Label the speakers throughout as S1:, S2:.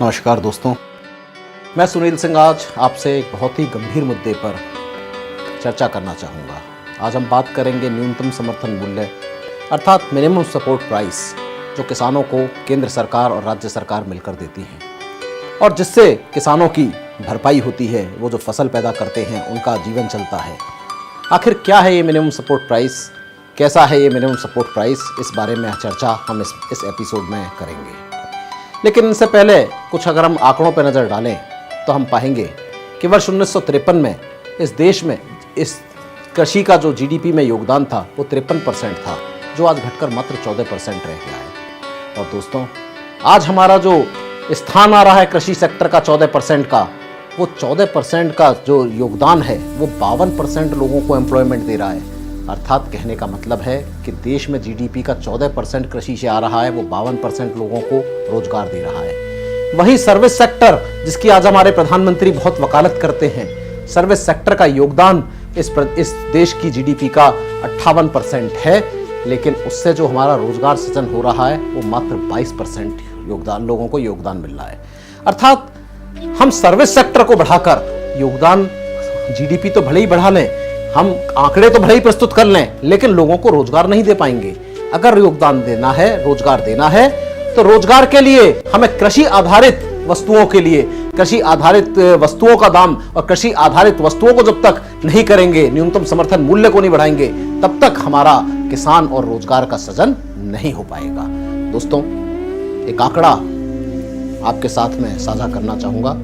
S1: नमस्कार दोस्तों, मैं सुनील सिंह आज आपसे एक बहुत ही गंभीर मुद्दे पर चर्चा करना चाहूँगा। आज हम बात करेंगे न्यूनतम समर्थन मूल्य अर्थात मिनिमम सपोर्ट प्राइस, जो किसानों को केंद्र सरकार और राज्य सरकार मिलकर देती हैं और जिससे किसानों की भरपाई होती है। वो जो फसल पैदा करते हैं उनका जीवन चलता है। आखिर क्या है ये मिनिमम सपोर्ट प्राइस, कैसा है ये मिनिमम सपोर्ट प्राइस, इस बारे में चर्चा हम इस एपिसोड में करेंगे। लेकिन इनसे पहले कुछ अगर हम आंकड़ों पर नज़र डालें तो हम पाएंगे कि वर्ष 1953 में इस देश में इस कृषि का जो जीडीपी में योगदान था वो 53% था, जो आज घटकर मात्र 14% रह गया है। और दोस्तों, आज हमारा जो स्थान आ रहा है कृषि सेक्टर का 14% का, वो 14% का जो योगदान है वो 52% लोगों को एम्प्लॉयमेंट दे रहा है। अर्थात कहने का मतलब है कि देश में जीडीपी का 14% कृषि से आ रहा है, वो 52% लोगों को रोजगार दे रहा है। वही सर्विस सेक्टर, जिसकी आज हमारे प्रधानमंत्री बहुत वकालत करते हैं, सर्विस सेक्टर का योगदान इस देश की जीडीपी का 58% है, लेकिन उससे जो हमारा रोजगार सृजन हो रहा है वो मात्र 22% योगदान, लोगों को योगदान मिल रहा है। अर्थात हम सर्विस सेक्टर को बढ़ाकर योगदान, जीडीपी तो भले ही बढ़ा लें, हम आंकड़े तो भले ही प्रस्तुत कर लें, लेकिन लोगों को रोजगार नहीं दे पाएंगे। अगर योगदान देना है, रोजगार देना है, तो रोजगार के लिए हमें कृषि आधारित वस्तुओं के लिए, कृषि आधारित वस्तुओं का दाम और कृषि आधारित वस्तुओं को जब तक नहीं करेंगे, न्यूनतम समर्थन मूल्य को नहीं बढ़ाएंगे, तब तक हमारा किसान और रोजगार का सृजन नहीं हो पाएगा। दोस्तों, एक आंकड़ा आपके साथ में साझा करना चाहूंगा।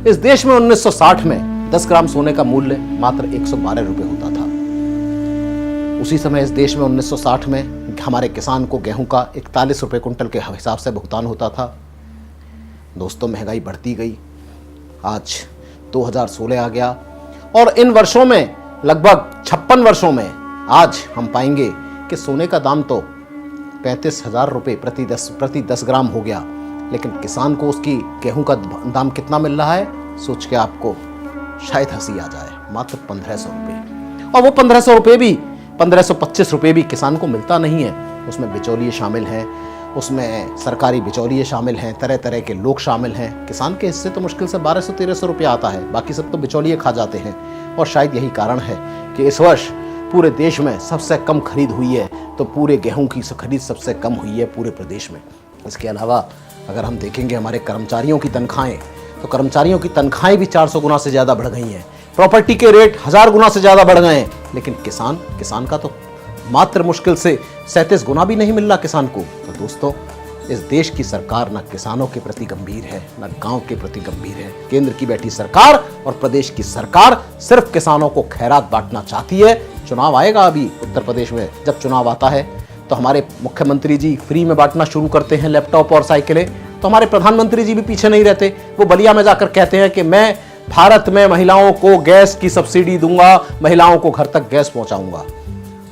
S1: इस देश में 1960 में 10 ग्राम सोने का मूल्य मात्र 112 रुपए होता था। उसी समय इस देश में 1960 में हमारे किसान को गेहूं का 41 रुपए कुंटल के हिसाब से भुगतान होता था। दोस्तों, महंगाई बढ़ती गई, आज 2016 आ गया और इन वर्षों में, लगभग 56 वर्षों में, आज हम पाएंगे कि सोने का दाम तो 35,000 रुपये प्रति 10 ग्राम हो गया, लेकिन किसान को उसकी गेहूं का दाम कितना मिल रहा है, सोच के आपको शायद हंसी आ जाए, मात्र 1500 रुपये। और वो 1500 रुपये भी, 1525 रुपये भी किसान को मिलता नहीं है। उसमें बिचौलिए शामिल हैं, उसमें सरकारी बिचौलिए शामिल हैं, तरह तरह के लोग शामिल हैं। किसान के हिस्से तो मुश्किल से 1200-1300 रुपये आता है, बाकी सब तो बिचौलिए खा जाते हैं। और शायद यही कारण है कि इस वर्ष पूरे देश में सबसे कम खरीद हुई है, तो पूरे गेहूं की खरीद सबसे कम हुई है पूरे प्रदेश में। इसके अलावा अगर हम देखेंगे हमारे कर्मचारियों की तनख्वाहें, तो कर्मचारियों की तनख्वाहें भी 400 गुना से ज़्यादा बढ़ गई हैं। प्रॉपर्टी के रेट 1000 गुना से ज़्यादा बढ़ गए हैं, लेकिन किसान का तो मात्र मुश्किल से 37 गुना भी नहीं मिल रहा किसान को। तो दोस्तों, इस देश की सरकार न किसानों के प्रति गंभीर है, न गांव के प्रति गंभीर है। केंद्र की बैठी सरकार और प्रदेश की सरकार सिर्फ किसानों को खैरात बांटना चाहती है। चुनाव आएगा अभी उत्तर प्रदेश में, जब चुनाव आता है तो हमारे मुख्यमंत्री जी फ्री में बांटना शुरू करते हैं लैपटॉप और साइकिलें, तो हमारे प्रधानमंत्री जी भी पीछे नहीं रहते। वो बलिया में जाकर कहते हैं कि मैं भारत में महिलाओं को गैस की सब्सिडी दूंगा, महिलाओं को घर तक गैस पहुंचाऊंगा।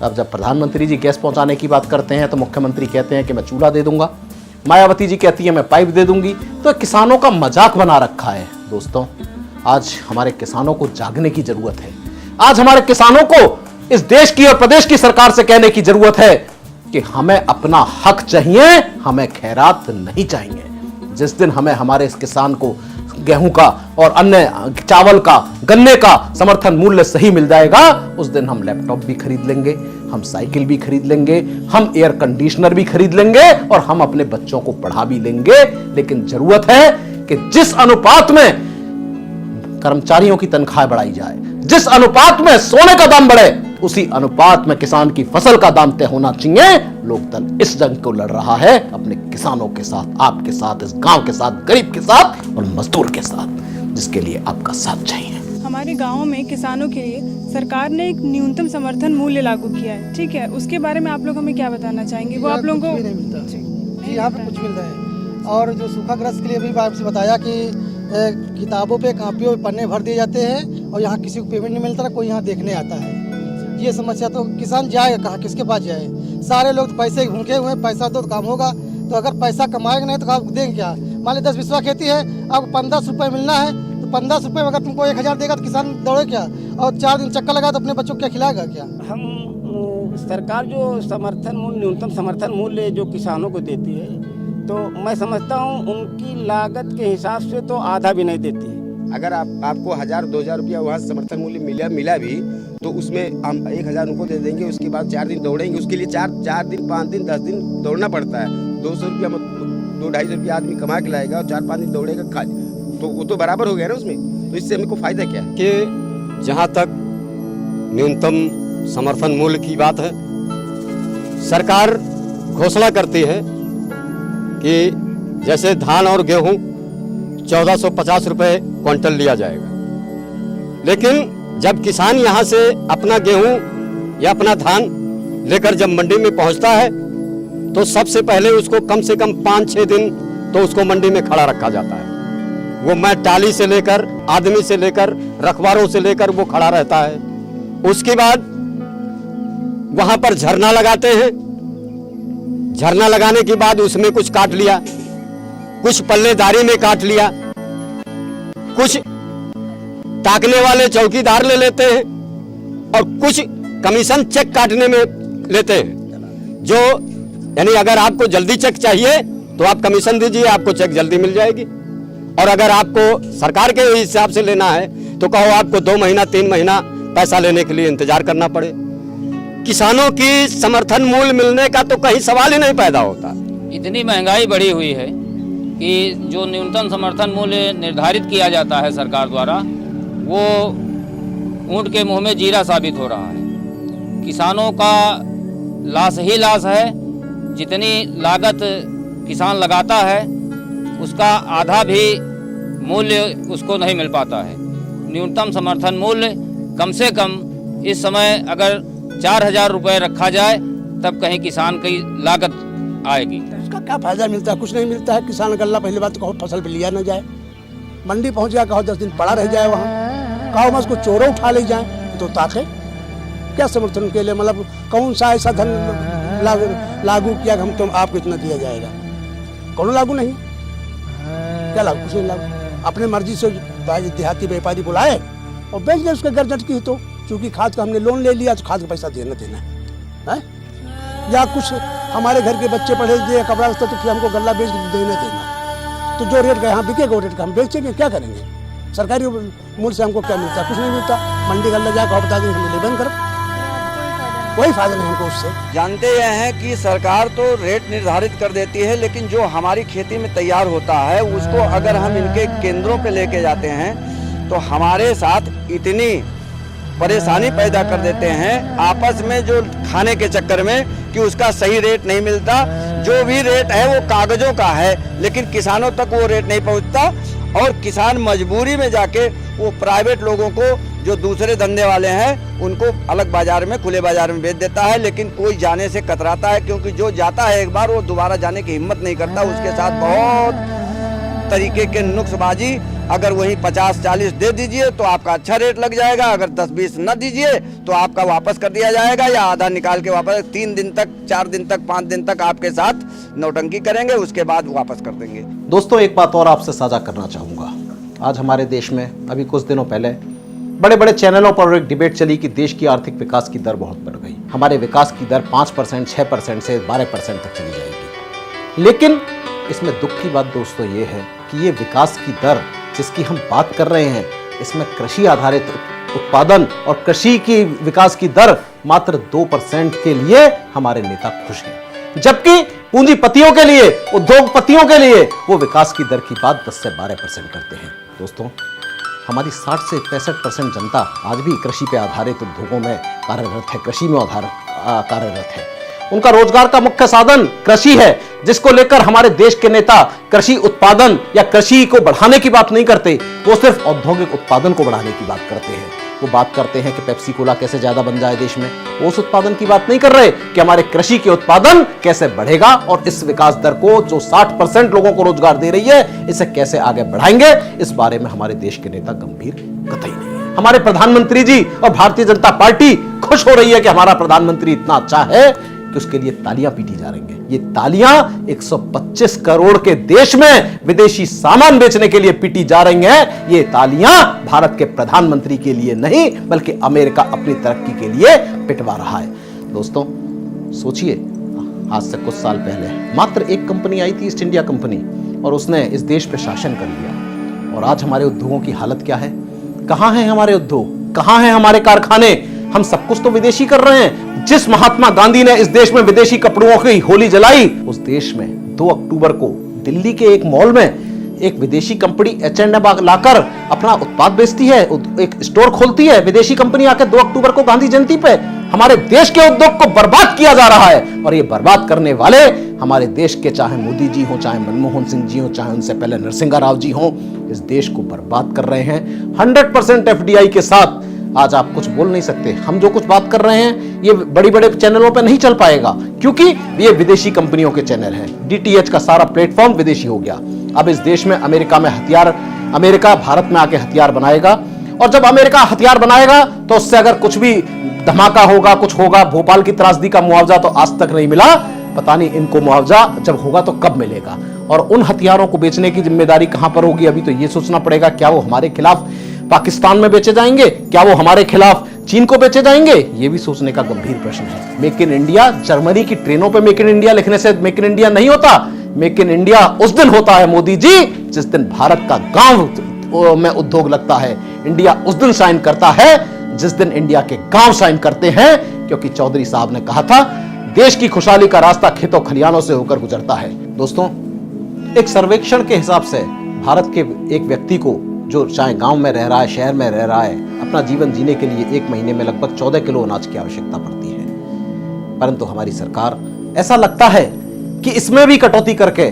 S1: अब जब प्रधानमंत्री जी गैस पहुंचाने की बात करते हैं तो मुख्यमंत्री कहते हैं कि मैं चूल्हा दे दूंगा, मायावती जी कहती है मैं पाइप दे दूंगी। तो किसानों का मजाक बना रखा है। दोस्तों, आज हमारे किसानों को जागने की जरूरत है। आज हमारे किसानों को इस देश की और प्रदेश की सरकार से कहने की जरूरत है कि हमें अपना हक चाहिए, हमें खैरात नहीं चाहिए। जिस दिन हमें हमारे इस किसान को गेहूं का और अन्य चावल का, गन्ने का समर्थन मूल्य सही मिल जाएगा, उस दिन हम लैपटॉप भी खरीद लेंगे, हम साइकिल भी खरीद लेंगे, हम एयर कंडीशनर भी खरीद लेंगे और हम अपने बच्चों को पढ़ा भी लेंगे। लेकिन जरूरत है कि जिस अनुपात में कर्मचारियों की तनख्वाह बढ़ाई जाए, जिस अनुपात में सोने का दाम बढ़े, उसी अनुपात में किसान की फसल का दाम तय होना चाहिए। लोकदल इस जंग को लड़ रहा है अपने किसानों के साथ, आपके साथ, इस गांव के साथ, गरीब के साथ और मजदूर के साथ, जिसके लिए आपका साथ चाहिए।
S2: हमारे गांव में किसानों के लिए सरकार ने एक न्यूनतम समर्थन मूल्य लागू किया है, ठीक है, उसके बारे में आप लोग हमें क्या बताना चाहेंगे? वो आप लोगों को
S3: नहीं मिलता जी, यहाँ पे कुछ मिल रहा है। और जो सूखाग्रस्त के लिए भी आपसे बताया कि किताबों पे, कापियों पे पन्ने भर दिए जाते हैं और यहाँ किसी को पेमेंट नहीं मिलता, कोई यहाँ देखने आता है। ये समस्या, तो किसान जाए कहाँ, किसके पास जाए? सारे लोग तो पैसे भूखे हुए हैं, पैसा दो तो काम होगा। तो अगर पैसा कमाएगा नहीं तो आप देंगे क्या? मान ली 10 बिस्वा खेती है, आपको 1500 रुपये मिलना है, तो 1500 रुपये में अगर तुमको 1000 देगा तो किसान दौड़े क्या? और 4 दिन चक्कर लगा तो अपने बच्चों को क्या खिलाएगा क्या?
S4: हम सरकार जो समर्थन मूल्य, न्यूनतम समर्थन मूल्य जो किसानों को देती है, तो मैं समझता हूँ उनकी लागत के हिसाब से तो आधा भी नहीं देती है।
S5: अगर आपको 1000-2000 रुपया वहाँ समर्थन मूल्य मिला भी तो उसमें हम 1000 उनको दे देंगे, उसके बाद 4 दिन दौड़ेंगे, उसके लिए 4 दिन 5 दिन 10 दिन दौड़ना पड़ता है। 200 रुपया 200-250 रुपया आदमी कमा के लाएगा और 4-5 दिन दौड़ेगा तो वो तो बराबर हो गया ना उसमें। तो इससे हमको फायदा क्या है
S6: कि जहाँ तक न्यूनतम समर्थन मूल्य की बात है, सरकार घोषणा करती है कि जैसे धान और गेहूं 1450 रुपये क्विंटल लिया जाएगा, लेकिन जब किसान यहाँ से अपना गेहूं या अपना धान लेकर जब मंडी में पहुंचता है तो सबसे पहले उसको कम से कम 5-6 दिन तो उसको मंडी में खड़ा रखा जाता है। वो मैं टाली से लेकर आदमी से लेकर रखवारों से लेकर वो खड़ा रहता है। उसके बाद वहां पर झरना लगाते हैं। झरना लगाने के बाद उसमें कुछ काट लिया, कुछ पल्लेदारी में काट लिया, कुछ ताकने वाले चौकीदार ले लेते हैं और कुछ कमीशन चेक काटने में लेते हैं। जो यानी अगर आपको जल्दी चेक चाहिए तो आप कमीशन दीजिए, आपको चेक जल्दी मिल जाएगी, और अगर आपको सरकार के हिसाब से लेना है तो कहो आपको 2 महीना 3 महीना पैसा लेने के लिए इंतजार करना पड़े। किसानों की समर्थन मूल्य मिलने का तो कहीं सवाल ही नहीं पैदा होता।
S7: इतनी महंगाई बढ़ी हुई है कि जो न्यूनतम समर्थन मूल्य निर्धारित किया जाता है सरकार द्वारा, वो ऊंट के मुंह में जीरा साबित हो रहा है। किसानों का लाश ही लाश है। जितनी लागत किसान लगाता है उसका आधा भी मूल्य उसको नहीं मिल पाता है। न्यूनतम समर्थन मूल्य कम से कम इस समय अगर 4000 रुपये रखा जाए तब कहीं किसान की लागत आएगी।
S8: उसका क्या फायदा मिलता है? कुछ नहीं मिलता है। किसान गल्ला पहली बात तो कहो फसल पे लिया न जाए, मंडी पहुंच गया कहो 10 दिन पड़ा रह जाए, वहाँ कहो मैं उसको चोरों उठा ले जाए तो ताके क्या समर्थन के लिए, मतलब कौन सा ऐसा धन लागू किया कि हम तुम आपको इतना दिया जाएगा? कौन लागू नहीं, क्या लागू? कुछ नहीं लागू। अपने मर्जी से देहाती व्यापारी बुलाए और बेच दे उसके गरजट की। तो चूंकि खाद का हमने लोन ले लिया तो खाद का पैसा देना है, या कुछ हमारे घर के बच्चे पढ़े दिए कपड़ा रखते तो फिर हमको गल्ला बेच देना। तो जो रेट का यहाँ बिकेगा वो रेट का हम बेचेंगे, क्या करेंगे? सरकारी मूल्य से हमको क्या मिलता है? कुछ नहीं मिलता। मंडी गल्ला जाकर बता देंगे हम बंद करो, कोई फायदा नहीं हमको उससे।
S9: जानते हैं कि सरकार तो रेट निर्धारित कर देती है, लेकिन जो हमारी खेती में तैयार होता है उसको अगर हम इनके केंद्रों पे लेके जाते हैं तो हमारे साथ इतनी परेशानी पैदा कर देते हैं आपस में, जो खाने के चक्कर में, कि उसका सही रेट नहीं मिलता। जो भी रेट है वो कागजों का है, लेकिन किसानों तक वो रेट नहीं पहुंचता और किसान मजबूरी में जाके वो प्राइवेट लोगों को, जो दूसरे धंधे वाले हैं, उनको अलग बाजार में, खुले बाजार में बेच देता है। लेकिन कोई जाने से कतराता है, क्योंकि जो जाता है एक बार वो दोबारा जाने की हिम्मत नहीं करता। उसके साथ बहुत तरीके के नुक्सबाजी, अगर वही 50-40 दे दीजिए तो आपका अच्छा रेट लग जाएगा, अगर 10-20 न दीजिए तो आपका वापस कर दिया जाएगा, या आधा निकाल के वापस 3 दिन तक, 4 दिन तक, 5 दिन तक आपके साथ नौटंकी करेंगे, उसके बाद वापस कर देंगे।
S1: दोस्तों, एक बात और आपसे साझा करना चाहूँगा। आज हमारे देश में अभी कुछ दिनों पहले बड़े बड़े चैनलों पर एक डिबेट चली कि देश की आर्थिक विकास की दर बहुत बढ़ गई, हमारे विकास की दर 5%, 6% से 12% तक चली जाएगी। लेकिन इसमें दुख की बात दोस्तों ये है कि ये विकास की दर जिसकी हम बात कर रहे हैं, इसमें कृषि आधारित उत्पादन और कृषि की विकास की दर मात्र 2% के लिए हमारे नेता खुश हैं, जबकि पूंजीपतियों के लिए, उद्योगपतियों के लिए वो विकास की दर की बात 10 से 12% करते हैं। दोस्तों, हमारी 60 से 65% जनता आज भी कृषि पे आधारित उद्योगों में कार्यरत है, कृषि में कार्यरत है। उनका रोजगार का मुख्य साधन कृषि है, जिसको लेकर हमारे देश के नेता कृषि उत्पादन या कृषि को बढ़ाने की बात नहीं करते, वो सिर्फ औद्योगिक उत्पादन को बढ़ाने की बात करते हैं। वो बात करते हैं कि पेप्सी कोला कैसे ज्यादा बन जाए देश में, वो उस उत्पादन की बात नहीं कर रहे कि हमारे कृषि के उत्पादन कैसे बढ़ेगा और इस विकास दर को, जो 60% लोगों को रोजगार दे रही है, इसे कैसे आगे बढ़ाएंगे, इस बारे में हमारे देश के नेता गंभीर कतई नहीं है। हमारे प्रधानमंत्री जी और भारतीय जनता पार्टी खुश हो रही है कि हमारा प्रधानमंत्री इतना अच्छा है कि उसके लिए तालियां पीटी जा रही हैं। ये तालियां 125 करोड़ के देश में विदेशी सामान बेचने के लिए पीटी जा रही हैं। ये तालियां भारत के प्रधानमंत्री के लिए नहीं, बल्कि अमेरिका अपनी तरक्की के लिए पिटवा रहा है। दोस्तों, सोचिए, आज से कुछ साल पहले मात्र एक कंपनी आई थी, ईस्ट इंडिया कंपनी, और उसने इस देश पे शासन कर लिया। और आज हमारे उद्योगों की हालत क्या है? कहाँ हैं हमारे उद्योग, कहाँ हैं हमारे कारखाने? हम सब कुछ तो विदेशी कर रहे हैं। जिस महात्मा गांधी ने इस देश में विदेशी कपड़ों की होली जलाई, उस देश में 2 अक्टूबर को दिल्ली के एक मॉल में एक विदेशी कंपनी H&M लाकर अपना उत्पाद बेचती है, एक स्टोर खोलती है। विदेशी कंपनी आकर 2 अक्टूबर को गांधी जयंती पे हमारे देश के उद्योग को बर्बाद किया जा रहा है। और ये बर्बाद करने वाले हमारे देश के, चाहे मोदी जी हो, चाहे मनमोहन सिंह जी हो, चाहे उनसे पहले नरसिंह राव जी हो, इस देश को बर्बाद कर रहे हैं 100% FDI के साथ। आज आप कुछ बोल नहीं सकते। हम जो कुछ बात कर रहे हैं ये बड़ी बड़े चैनलों पे नहीं चल पाएगा, क्योंकि ये विदेशी कंपनियों के चैनल हैं। DTH का सारा प्लेटफॉर्म विदेशी हो गया। अब इस देश में अमेरिका भारत में आके हथियार बनाएगा, और जब अमेरिका हथियार बनाएगा तो उससे अगर कुछ भी धमाका होगा, कुछ होगा, भोपाल की त्रासदी का मुआवजा तो आज तक नहीं मिला, पता नहीं इनको मुआवजा जब होगा तो कब मिलेगा। और उन हथियारों को बेचने की जिम्मेदारी कहां पर होगी? अभी तो ये सोचना पड़ेगा, क्या वो हमारे खिलाफ पाकिस्तान में बेचे जाएंगे, क्या वो हमारे खिलाफ चीन को बेचे जाएंगे? ये भी सोचने का गंभीर प्रश्न है। मेक इन इंडिया, जर्मनी की ट्रेनों पे मेक इन इंडिया लिखने से मेक इन इंडिया नहीं होता। मेक इन इंडिया उस दिन होता है मोदी जी, जिस दिन भारत का गांव में उद्योग लगता है। इंडिया उस दिन साइन करता है जिस दिन इंडिया के गांव साइन करते हैं, क्योंकि चौधरी साहब ने कहा था देश की खुशहाली का रास्ता खेतों खलियानों से होकर गुजरता है। दोस्तों, एक सर्वेक्षण के हिसाब से भारत के एक व्यक्ति को, जो चाहे गांव में रह रहा है, शहर में रह रहा है, अपना जीवन जीने के लिए 1 महीने में लगभग 14 किलो अनाज की आवश्यकता पड़ती है। परंतु हमारी सरकार, ऐसा लगता है कि इसमें भी कटौती करके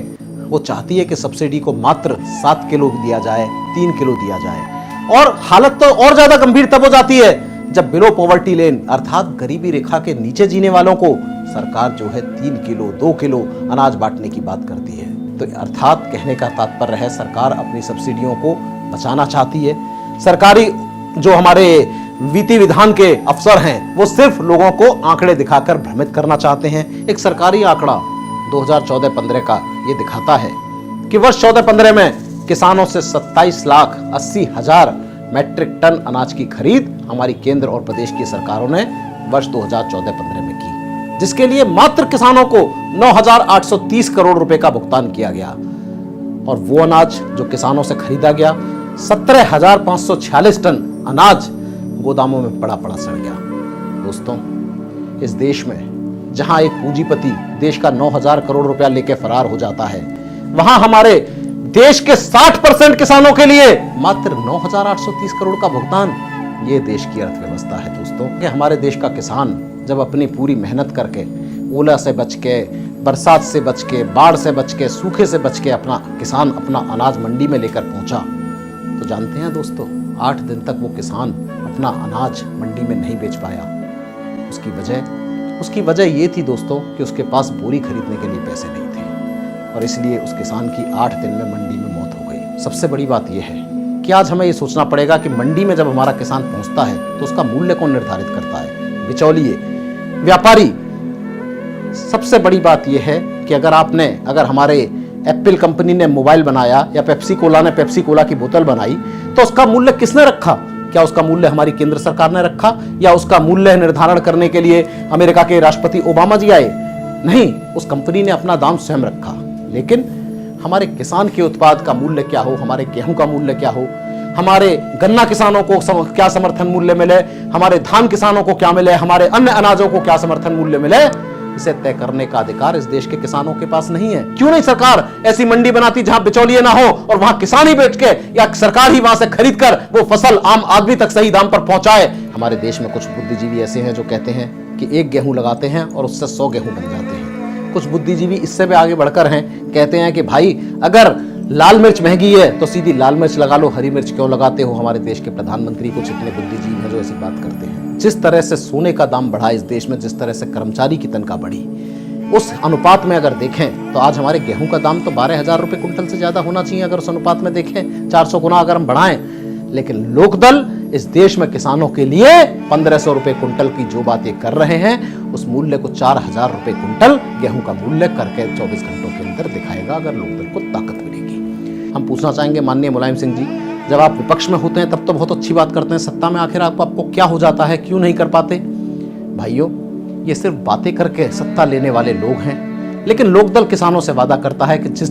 S1: वो चाहती है कि सब्सिडी को मात्र 7 किलो दिया जाए, 3 किलो दिया जाए। और हालत तो और ज्यादा गंभीर तब हो जाती है जब बिलो पॉवर्टी लेन अर्थात गरीबी रेखा के नीचे जीने वालों को सरकार जो है 3 किलो 2 किलो अनाज बांटने की बात करती है। तो अर्थात कहने का तात्पर्य है सरकार अपनी सब्सिडियों को बचाना चाहती है। सरकारी जो हमारे विधि विधान के अफसर हैं वो सिर्फ लोगों को आंकड़े दिखाकर भ्रमित करना चाहते हैं। एक सरकारी आंकड़ा 2014-15 का ये दिखाता है कि वर्ष 14-15 में किसानों से 27,80,000 मैट्रिक टन अनाज की खरीद हमारी केंद्र और प्रदेश की सरकारों ने वर्ष 2014-15 में की, जिसके लिए मात्र किसानों को 9,830 करोड़ रुपए का भुगतान किया गया। और वो अनाज जो किसानों से खरीदा गया, 17,546 टन अनाज गोदामों में पड़ा सड़ गया। दोस्तों, इस देश में जहां एक पूंजीपति देश का 9,000 करोड़ रुपया लेके फरार हो जाता है, वहां हमारे देश के 60% किसानों के लिए मात्र 9,830 करोड़ का भुगतान। ये देश की अर्थव्यवस्था है दोस्तों, कि हमारे देश का किसान जब अपनी पूरी मेहनत करके, ओला से बच के, बरसात से बच के, बाढ़ से बच के, सूखे से बच के किसान अपना अनाज मंडी में लेकर पहुंचा, तो जानते हैं दोस्तों 8 दिन तक वो किसान अपना अनाज मंडी में नहीं बेच पाया। उसकी वजह ये थी दोस्तों कि उसके पास बोरी खरीदने के लिए पैसे नहीं थे, और इसलिए उस किसान की 8 दिन में मंडी में मौत हो गई। सबसे बड़ी बात यह है कि आज हमें ये सोचना पड़ेगा कि मंडी में जब हमारा किसान पहुंचता है तो उसका मूल्य कौन निर्धारित करता है? बिचौलिए, व्यापारी। सबसे बड़ी बात यह है कि अगर हमारे एप्पल कंपनी ने मोबाइल बनाया या पेप्सी कोला ने पेप्सी कोला की बोतल बनाई, तो उसका मूल्य किसने रखा? क्या उसका मूल्य हमारी केंद्र सरकार ने रखा, या उसका मूल्य निर्धारण करने के लिए अमेरिका के राष्ट्रपति ओबामा जी आए? नहीं, उस कंपनी ने अपना दाम स्वयं रखा। लेकिन हमारे किसान के उत्पाद का मूल्य क्या हो, हमारे गेहूं का मूल्य क्या हो, हमारे गन्ना किसानों को क्या समर्थन मूल्य मिले, हमारे धान किसानों को क्या मिले, हमारे अन्य अनाजों को क्या समर्थन मूल्य मिले, इसे तय करने का अधिकार इस देश के किसानों के पास नहीं है। क्यों नहीं सरकार ऐसी मंडी बनाती जहां बिचौलिए ना हो और वहां किसान ही बेच के या सरकार ही वहां से खरीद कर वो फसल आम आदमी तक सही दाम पर पहुंचाए। हमारे देश में कुछ बुद्धिजीवी ऐसे हैं जो कहते हैं कि एक गेहूं लगाते हैं और उससे 100 गेहूं बन जाते हैं। कुछ बुद्धिजीवी इससे भी आगे बढ़कर हैं, कहते हैं कि भाई अगर लाल मिर्च महंगी है तो सीधी लाल मिर्च लगा लो, हरी मिर्च क्यों लगाते हो। हमारे देश के प्रधानमंत्री कुछ इतने बुद्धिजीवी हैं जो ऐसी बात करते हैं। जिस तरह से सोने का दाम बढ़ा इस देश में, जिस तरह से कर्मचारी की तनख्वाह बढ़ी, उस अनुपात में अगर देखें तो आज हमारे गेहूं का दाम तो 12,000 रुपए कुंटल से ज्यादा होना चाहिए। अगर उस अनुपात में देखें 400 गुना अगर हम बढ़ाएं, लेकिन लोकदल इस देश में किसानों के लिए 1,500 रुपए कुंटल की जो बातें कर रहे हैं, उस मूल्य को 4,000 रुपए कुंटल गेहूं का मूल्य करके 24 घंटों के अंदर दिखाएगा अगर लोकदल को ताकत मिलेगी। हम पूछना चाहेंगे माननीय मुलायम सिंह जी, जब आप विपक्ष में होते हैं तब तो बहुत अच्छी बात करते हैं, सत्ता में आखिर आपको क्या हो जाता है, क्यों नहीं कर पाते? भाइयों, ये सिर्फ बातें करके सत्ता लेने वाले लोग हैं। लेकिन लोकदल किसानों से वादा करता है कि जिस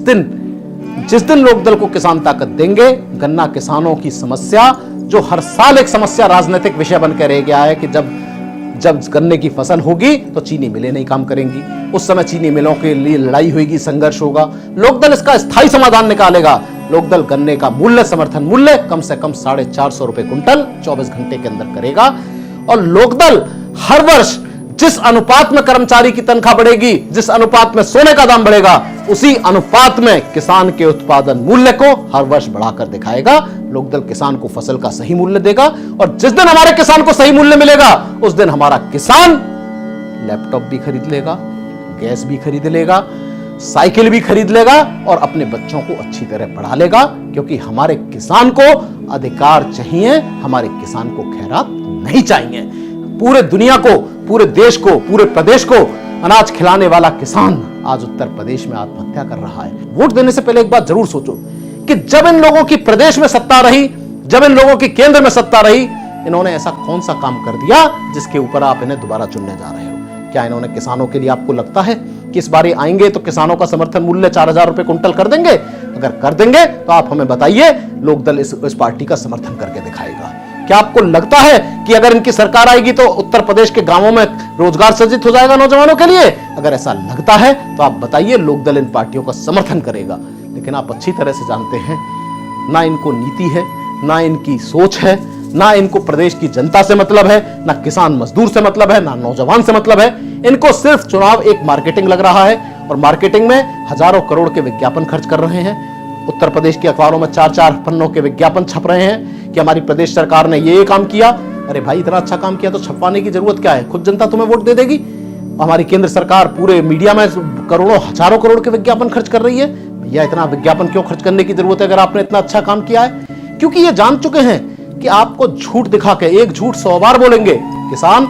S1: दिन लोकदल को किसान ताकत देंगे, गन्ना किसानों की समस्या, जो हर साल एक समस्या राजनीतिक विषय बन के रह गया है कि जब गन्ने की फसल होगी तो चीनी मिलें नहीं काम करेंगी, उस समय चीनी मिलों के लिए लड़ाई होगी, संघर्ष होगा। लोकदल इसका स्थायी समाधान निकालेगा। लोकदल गन्ने का मूल्य, समर्थन मूल्य कम से कम 450 रुपए कुंटल 24 घंटे के अंदर करेगा। और लोकदल हर वर्ष जिस अनुपात में कर्मचारी की तनख्वाह बढ़ेगी, जिस अनुपात में सोने का दाम बढ़ेगा, उसी अनुपात में किसान के उत्पादन मूल्य को हर वर्ष बढ़ाकर दिखाएगा। लोकदल किसान को फसल का सही मूल्य देगा और जिस दिन हमारे किसान को सही मूल्य मिलेगा, उस दिन हमारा किसान लैपटॉप भी खरीद लेगा, गैस भी खरीद लेगा, साइकिल भी खरीद लेगा और अपने बच्चों को अच्छी तरह पढ़ा लेगा। क्योंकि हमारे किसान को अधिकार चाहिए, हमारे किसान को खैरात नहीं चाहिए। पूरे दुनिया को, पूरे देश को, पूरे प्रदेश को अनाज खिलाने वाला किसान आज उत्तर प्रदेश में आत्महत्या कर रहा है। वोट देने से पहले एक बात जरूर सोचो कि जब इन लोगों की प्रदेश में सत्ता रही, जब इन लोगों की केंद्र में सत्ता रही, इन्होंने ऐसा कौन सा काम कर दिया जिसके ऊपर आप इन्हें दोबारा चुनने जा रहे हो? क्या इन्होंने किसानों के लिए, आपको लगता है कि इस बार आएंगे तो किसानों का समर्थन मूल्य 4000 रुपए कुंटल कर देंगे? अगर कर देंगे तो आप हमें बताइए, लोकदल इस पार्टी का समर्थन करके दिखाएगा। क्या आपको लगता है कि अगर इनकी सरकार आएगी तो उत्तर प्रदेश के गांवों में रोजगार सृजित हो जाएगा नौजवानों के लिए? अगर ऐसा लगता है तो आप बताइए, लोकदल इन पार्टियों का समर्थन करेगा। लेकिन आप अच्छी तरह से जानते हैं, ना इनको नीति है, ना इनकी सोच है, ना इनको प्रदेश की जनता से मतलब है, ना किसान मजदूर से मतलब है, ना नौजवान से मतलब है। इनको सिर्फ चुनाव एक मार्केटिंग लग रहा है और मार्केटिंग में हजारों करोड़ के विज्ञापन खर्च कर रहे हैं। उत्तर प्रदेश के अखबारों में 4-4 पन्नों के विज्ञापन छप रहे हैं कि हमारी प्रदेश सरकार ने ये काम किया। अरे भाई, इतना अच्छा काम किया तो छपवाने की जरूरत क्या है? खुद जनता तुम्हें वोट दे देगी। हमारी केंद्र सरकार पूरे मीडिया में करोड़ों, हजारों करोड़ के विज्ञापन खर्च कर रही है। भैया, इतना विज्ञापन क्यों खर्च करने की जरूरत है अगर आपने इतना अच्छा काम किया है? क्योंकि ये जान चुके हैं कि आपको झूठ दिखा के, एक झूठ 100 बार बोलेंगे, किसान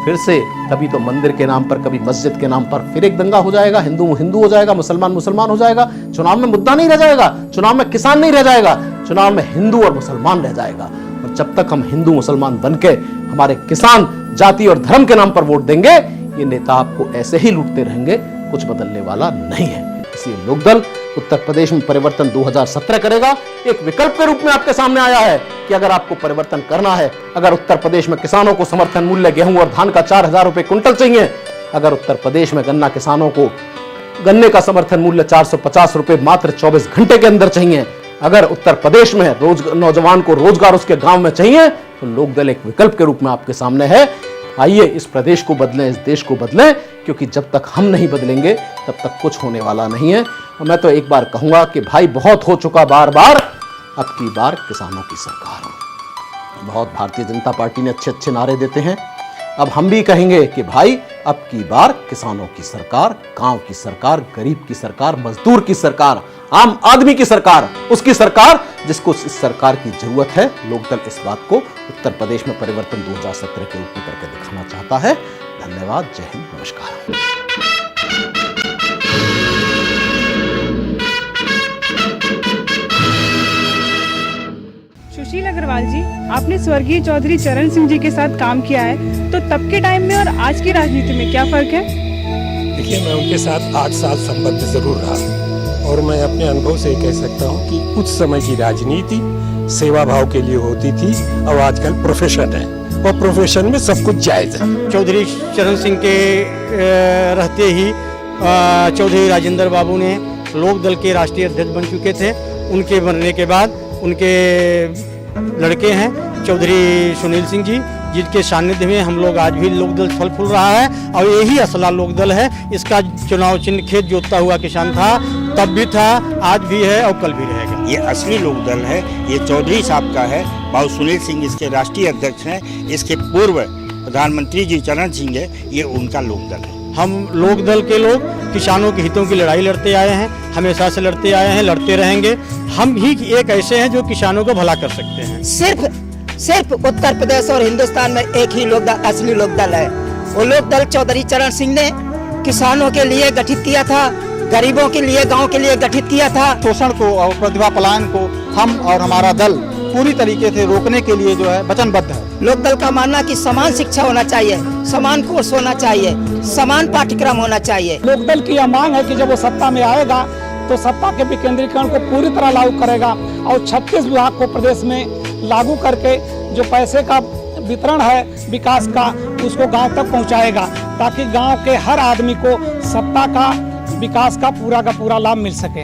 S1: फिर से कभी तो मंदिर के नाम पर, कभी मस्जिद के नाम पर फिर एक दंगा हो जाएगा, हिंदू हिंदू हो जाएगा, मुसलमान मुसलमान हो जाएगा। चुनाव में मुद्दा नहीं रह जाएगा, चुनाव में किसान नहीं रह जाएगा, चुनाव में हिंदू और मुसलमान रह जाएगा। और जब तक हम हिंदू मुसलमान बनके हमारे किसान जाति और धर्म के नाम पर वोट देंगे, ये नेता आपको ऐसे ही लूटते रहेंगे, कुछ बदलने वाला नहीं है। इसलिए लोकदल उत्तर प्रदेश में परिवर्तन 2017 करेगा। एक विकल्प के रूप में आपके सामने आया है कि अगर आपको परिवर्तन करना है, अगर उत्तर प्रदेश में किसानों को समर्थन मूल्य गेहूं और धान का 4000 रुपए कुंटल चाहिए, अगर उत्तर प्रदेश में गन्ना किसानों को गन्ने का समर्थन मूल्य 450 रुपए मात्र 24 घंटे के अंदर चाहिए, अगर उत्तर प्रदेश में नौजवान को रोजगार उसके गांव में चाहिए, तो लोकदल एक विकल्प के रूप में आपके सामने है। आइए इस प्रदेश को बदलें, इस देश को बदलें, क्योंकि जब तक हम नहीं बदलेंगे तब तक कुछ होने वाला नहीं है। और मैं तो एक बार कहूंगा कि भाई, बहुत हो चुका बार बार, अब की बार किसानों की सरकार। बहुत भारतीय जनता पार्टी ने अच्छे अच्छे नारे देते हैं, अब हम भी कहेंगे कि भाई, अब की बार किसानों की सरकार, गांव की सरकार, गरीब की सरकार, मजदूर की सरकार, आम आदमी की सरकार, उसकी सरकार जिसको इस सरकार की जरूरत है। लोकदल इस बात को उत्तर प्रदेश में परिवर्तन 2017 के रूप में करके दिखाना चाहता है। धन्यवाद, जय हिंद, नमस्कार।
S2: सुशील अग्रवाल जी, आपने स्वर्गीय चौधरी चरण सिंह जी के साथ काम किया है, तो तब के टाइम में और आज की राजनीति में क्या फर्क है?
S10: देखिए, मैं उनके साथ 8 साल संबद्ध जरूर रहा और मैं अपने अनुभव से कह सकता हूं कि उस समय की राजनीति सेवा भाव के लिए होती थी और आजकल प्रोफेशन है और प्रोफेशन में सब कुछ जायज है।
S11: चौधरी चरण सिंह के रहते ही चौधरी राजेंद्र बाबू ने लोकदल के राष्ट्रीय अध्यक्ष बन चुके थे। उनके बनने के बाद उनके लड़के हैं चौधरी सुनील सिंह जी, जिनके सानिध्य में हम लोग आज भी लोकदल फल फूल रहा है और यही असला लोकदल है। इसका चुनाव चिन्ह खेत जोतता हुआ किसान था, तब भी था, आज भी है और कल भी रहेगा।
S12: ये असली लोकदल है, ये चौधरी साहब का है। बाबू सुनील सिंह इसके राष्ट्रीय अध्यक्ष हैं, इसके पूर्व प्रधानमंत्री जी चरण सिंह है, ये उनका लोकदल है।
S11: हम लोकदल के लोग किसानों के हितों की लड़ाई लड़ते आए हैं, हमेशा से लड़ते आए हैं, लड़ते रहेंगे। हम ही एक ऐसे हैं जो किसानों को भला कर सकते हैं।
S13: सिर्फ उत्तर प्रदेश और हिंदुस्तान में एक ही लोकदल असली लोकदल है। वो लोकदल चौधरी चरण सिंह ने किसानों के लिए गठित किया था, गरीबों के लिए, गांव के लिए गठित किया था।
S3: शोषण को और प्रतिभा पलायन को हम और हमारा दल
S11: पूरी तरीके से रोकने के लिए जो है वचनबद्ध है।
S13: लोकदल का मानना कि समान शिक्षा होना चाहिए, समान कोर्स होना चाहिए, समान पाठ्यक्रम होना चाहिए।
S11: लोकदल की यह मांग है कि जब वो सत्ता में आएगा तो सत्ता के विकेंद्रीकरण को पूरी तरह लागू करेगा और 36 विभाग को प्रदेश में लागू करके जो पैसे का वितरण है विकास का उसको गांव तक पहुंचाएगा, ताकि गांव के हर आदमी को सत्ता का विकास का पूरा लाभ मिल सके।